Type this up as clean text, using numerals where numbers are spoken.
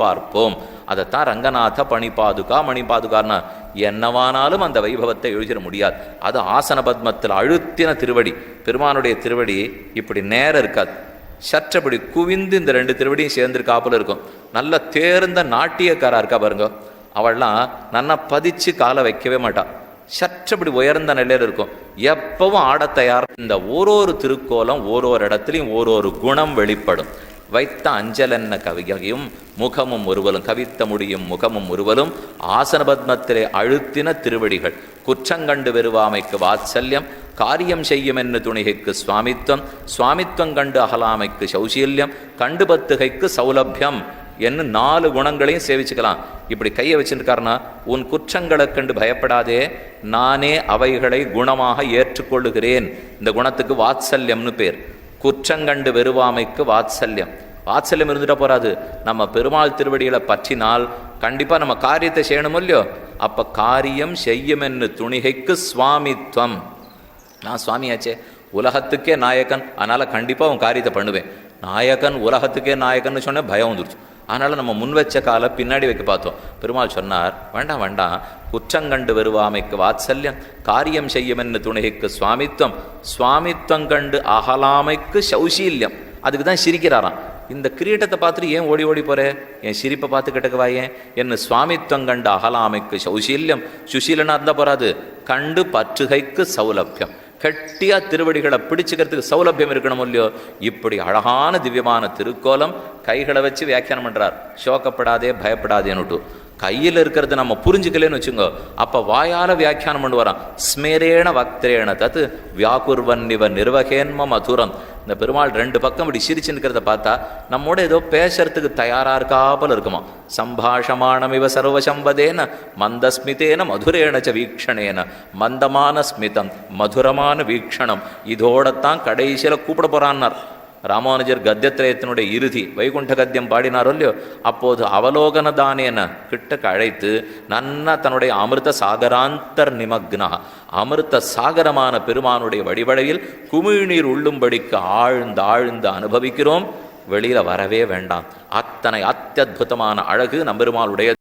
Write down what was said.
பார்ப்போம். அதைத்தான் ரங்கநாத பணிபாதுகா மணிபாதுகான்னா என்னவானாலும் அந்த வைபவத்தை எழுதிட முடியாது. அது ஆசன பத்மத்தில் அழுத்தின திருவடி. பெருமானுடைய திருவடி இப்படி நேரம் இருக்காது, சற்றப்படி குவிந்து இந்த ரெண்டு திருவடியும் சேர்ந்துருக்காப்புல இருக்கும். நல்ல தேர்ந்த நாட்டியக்காரா இருக்கா பாருங்க, அவள்லாம் நல்லா பதிச்சு காலை வைக்கவே மாட்டான், சற்றப்படி உயர்ந்த நிலையில் இருக்கும், எப்பவும் ஆட தயார். இந்த ஓரொரு திருக்கோலம் ஓரொரு இடத்துலையும் ஓரொரு குணம் வெளிப்படும். வைத்த அஞ்சலென்ன கவிகையும் முகமும் ஒருவலும், கவித்த முடியும் முகமும் ஒருவலும் ஆசன பத்மத்திலே அழுத்தின திருவடிகள். குற்றங்கண்டு வெறுவாமைக்கு வாத்சல்யம், காரியம் செய்யும் என்று துணிகைக்கு சுவாமித்வம், சுவாமித்வம் கண்டு அகலாமைக்கு சௌசீல்யம், கண்டு பத்துகைக்கு சௌலபியம் என்று 4 குணங்களையும் சேவிச்சுக்கலாம். இப்படி கையை வச்சுருக்காருன்னா, உன் குற்றங்களை கண்டு பயப்படாதே, நானே அவைகளை குணமாக ஏற்றுக்கொள்ளுகிறேன். இந்த குணத்துக்கு வாத்சல்யம்னு பேர். குற்றங்கண்டு வெறுவாமைக்கு வாத்சல்யம். வாத்சல்யம் இருந்துட்டா போறாது, நம்ம பெருமாள் திருவடிகளை பற்றினால் கண்டிப்பாக நம்ம காரியத்தை செய்யணும் இல்லையோ. அப்போ காரியம் செய்யும் என்று துணிகைக்கு சுவாமித்வம். நான் சுவாமியாச்சே, உலகத்துக்கே நாயகன், அதனால் கண்டிப்பாக உன் காரியத்தை பண்ணுவேன். நாயகன் உலகத்துக்கே நாயகன்னு சொன்ன பயம் வந்துருச்சு. அதனால் நம்ம முன் வச்ச காலை பின்னாடி வைக்க பார்த்தோம். பெருமாள் சொன்னார், வேண்டாம் வேண்டாம், குற்றங்கண்டு வருவாமைக்கு வாத்சல்யம், காரியம் செய்யும் என்று துணைக்கு சுவாமித்வம், சுவாமித்வம் கண்டு அகலாமைக்கு சௌசீல்யம். அதுக்கு தான் சிரிக்கிறாராம். இந்த கிரீட்டத்தை பார்த்துட்டு ஏன் ஓடி ஓடி போற, என் சிரிப்பை பார்த்து கிட்டக்குவாயேன் என்ன. சுவாமித்வம் கண்டு அகலாமைக்கு சௌசீல்யம், சுசீலனா இருந்தால் போறாது, கண்டு பற்றுகைக்கு சௌலபியம். கட்டியா திருவடிகளை பிடிச்சுக்கிறதுக்கு சௌலபியம் இருக்கணும் இல்லையோ. இப்படி அழகான திவ்யமான திருக்கோலம் கைகளை வச்சு வியாக்கியானம் பண்றார். சோக்கப்படாதே பயப்படாதேன்னுட்டு. கையில் இருக்கிறத நம்ம புரிஞ்சுக்கலன்னு வச்சுங்க, அப்போ வாயால் வியாக்கியானம் பண்ணி வரான். ஸ்மேரேண வக்திரேண தத்து வியாக்குர்வன் இவ நிர்வகேன்ம மதுரம். இந்த பெருமாள் 2 பக்கம் இப்படி சிரிச்சுன்னுக்கிறத பார்த்தா நம்மோட ஏதோ பேசுறதுக்கு தயாராக இருக்காப்பல் இருக்குமா. சம்பாஷமானம் இவ சர்வசம்பதேன மந்தஸ்மிதேன மதுரேணச்ச வீக்ஷணேன. மந்தமான ஸ்மிதம், மதுரமான வீக்ஷணம், இதோடத்தான் கடைசியில் கூப்பிட போறான்னார். ராமானுஜர் கத்தியத்திரயத்தினுடைய இறுதி வைகுண்ட கத்தியம் பாடினாரோ இல்லையோ, அப்போது அவலோகன தானேன கிட்டக்கு அழைத்து நன்னா தன்னுடைய அமிர்த சாகராந்தர் நிமக்னா, அமிர்த சாகரமான பெருமானுடைய வடிவடையில் குமிழ்நீர் உள்ளும்படிக்கு ஆழ்ந்து ஆழ்ந்து அனுபவிக்கிறோம். வெளியில வரவே வேண்டாம். அத்தனை அத்தியுதமான அழகு நம்பெருமாளுடைய